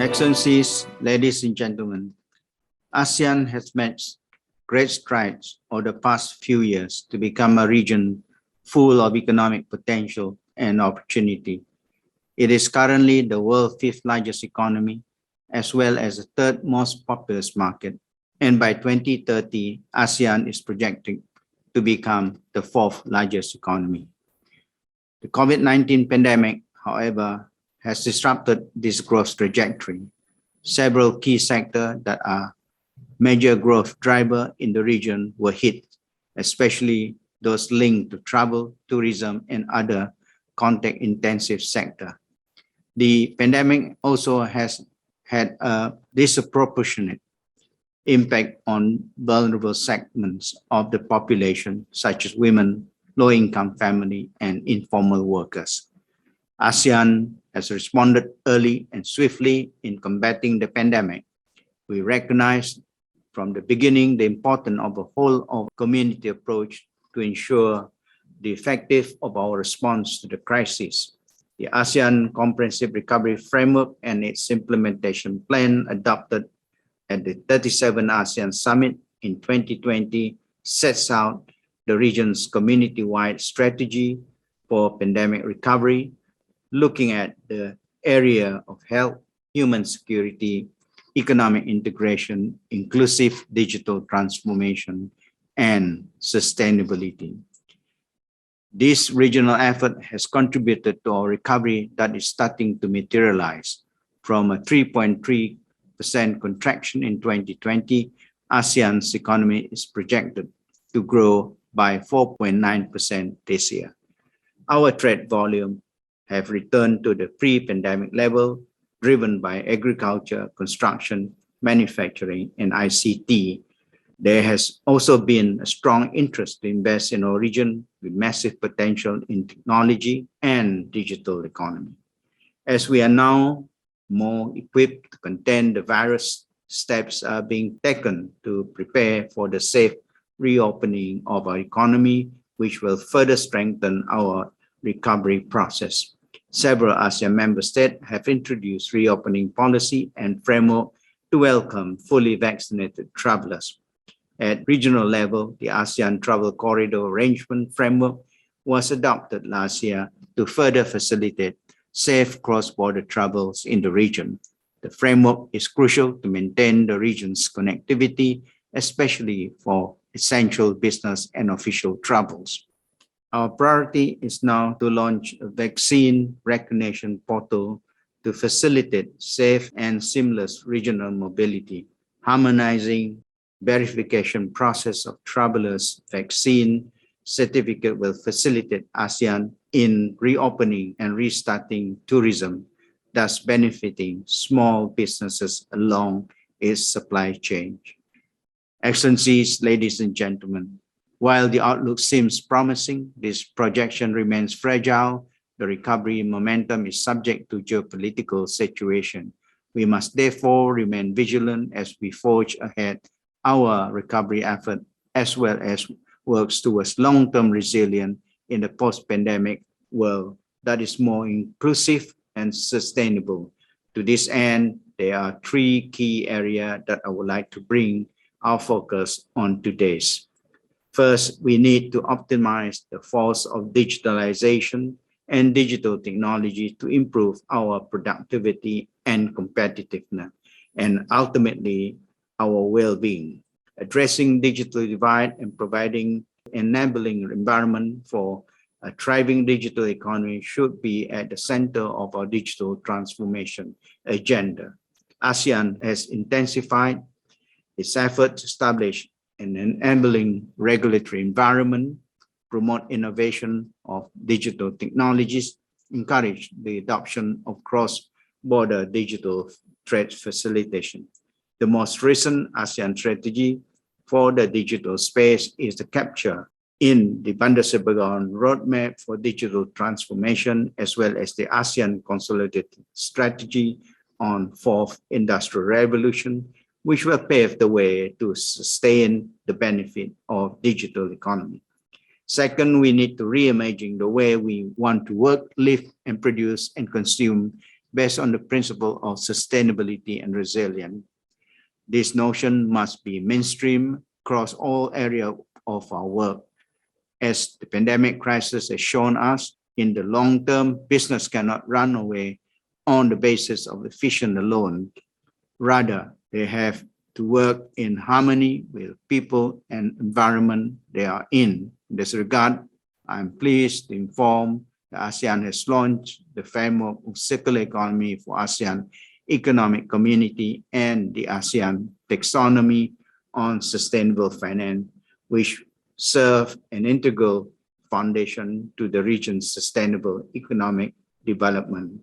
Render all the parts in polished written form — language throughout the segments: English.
Excellencies, ladies and gentlemen, ASEAN has made great strides over the past few years to become a region full of economic potential and opportunity. It is currently the world's fifth largest economy, as well as the third most populous market. And by 2030, ASEAN is projected to become the fourth largest economy. The COVID-19 pandemic, however, has disrupted this growth trajectory. Several key sectors that are major growth driver in the region were hit, especially those linked to travel, tourism, and other contact-intensive sectors. The pandemic also has had a disproportionate impact on vulnerable segments of the population, such as women, low-income families, and informal workers. ASEAN has responded early and swiftly in combating the pandemic. We recognize from the beginning the importance of a whole of community approach to ensure the effectiveness of our response to the crisis. The ASEAN Comprehensive Recovery Framework and its implementation plan adopted at the 37th ASEAN Summit in 2020 sets out the region's community-wide strategy for pandemic recovery, looking at the area of health, human security, economic integration, inclusive digital transformation, and sustainability. This regional effort has contributed to our recovery that is starting to materialize. From a 3.3% contraction in 2020, ASEAN's economy is projected to grow by 4.9% this year. Our trade volume have returned to the pre-pandemic level, driven by agriculture, construction, manufacturing, and ICT. There has also been a strong interest to invest in our region with massive potential in technology and digital economy. As we are now more equipped to contain the virus, steps are being taken to prepare for the safe reopening of our economy, which will further strengthen our recovery process. Several ASEAN member states have introduced reopening policy and framework to welcome fully vaccinated travelers. At regional level, the ASEAN Travel Corridor Arrangement Framework was adopted last year to further facilitate safe cross-border travels in the region. The framework is crucial to maintain the region's connectivity, especially for essential business and official travels. Our priority is now to launch a vaccine recognition portal to facilitate safe and seamless regional mobility, harmonizing verification process of travelers' vaccine certificate will facilitate ASEAN in reopening and restarting tourism, thus benefiting small businesses along its supply chain. Excellencies, ladies and gentlemen, while the outlook seems promising, this projection remains fragile. The recovery momentum is subject to geopolitical situation. We must therefore remain vigilant as we forge ahead our recovery effort, as well as works towards long-term resilience in the post-pandemic world that is more inclusive and sustainable. To this end, there are three key areas that I would like to bring our focus on today's. First, we need to optimize the force of digitalization and digital technology to improve our productivity and competitiveness, and ultimately our well-being. Addressing digital divide and providing enabling environment for a thriving digital economy should be at the center of our digital transformation agenda. ASEAN has intensified its effort to establish an enabling regulatory environment, promote innovation of digital technologies, encourage the adoption of cross-border digital trade facilitation. The most recent ASEAN strategy for the digital space is the capture in the Bandar Sebagan Roadmap for Digital Transformation, as well as the ASEAN Consolidated Strategy on Fourth Industrial Revolution, which will pave the way to sustain the benefit of digital economy. Second, we need to reimagine the way we want to work, live, and produce and consume based on the principle of sustainability and resilience. This notion must be mainstream across all areas of our work. As the pandemic crisis has shown us, in the long term, business cannot run away on the basis of efficiency alone. Rather, they have to work in harmony with people and environment they are in. In this regard, I'm pleased to inform that ASEAN has launched the framework of circular economy for ASEAN Economic Community and the ASEAN Taxonomy on Sustainable Finance, which serve an integral foundation to the region's sustainable economic development.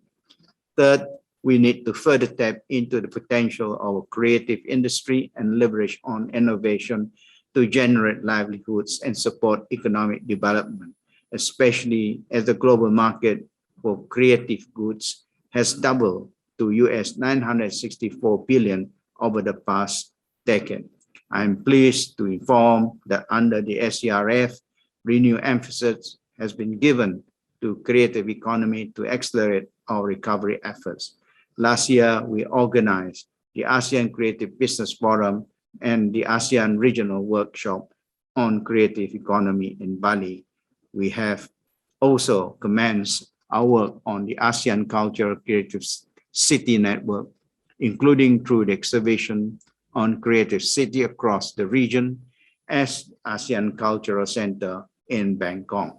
Third, we need to further tap into the potential of our creative industry and leverage on innovation to generate livelihoods and support economic development, especially as the global market for creative goods has doubled to US $964 billion over the past decade. I'm pleased to inform that under the SERF, renewed emphasis has been given to creative economy to accelerate our recovery efforts. Last year, we organized the ASEAN Creative Business Forum and the ASEAN Regional Workshop on Creative Economy in Bali. We have also commenced our work on the ASEAN Cultural Creative City Network, including through the exhibition on creative city across the region as ASEAN Cultural Center in Bangkok.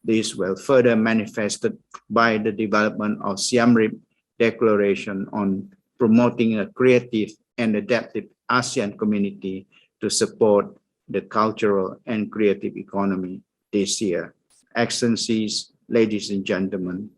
This will further manifested by the development of Siem Reap Declaration on promoting a creative and adaptive ASEAN community to support the cultural and creative economy this year. Excellencies, ladies and gentlemen,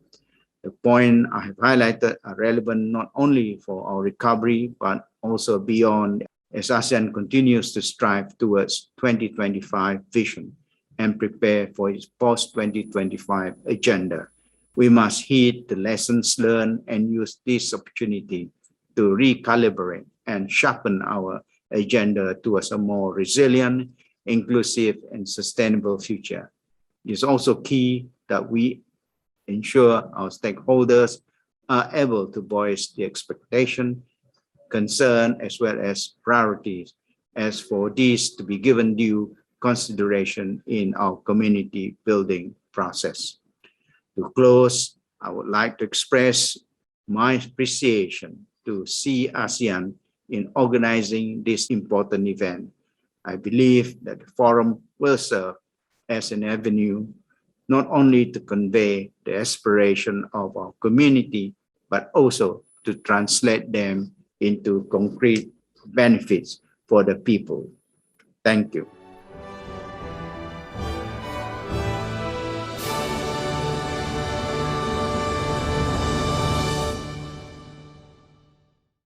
the point I have highlighted are relevant not only for our recovery, but also beyond as ASEAN continues to strive towards 2025 vision and prepare for its post-2025 agenda. We must heed the lessons learned and use this opportunity to recalibrate and sharpen our agenda towards a more resilient, inclusive, and sustainable future. It is also key that we ensure our stakeholders are able to voice the expectation, concern, as well as priorities, as for these to be given due consideration in our community building process. To close, I would like to express my appreciation to ASEAN in organizing this important event. I believe that the forum will serve as an avenue not only to convey the aspiration of our community, but also to translate them into concrete benefits for the people. Thank you.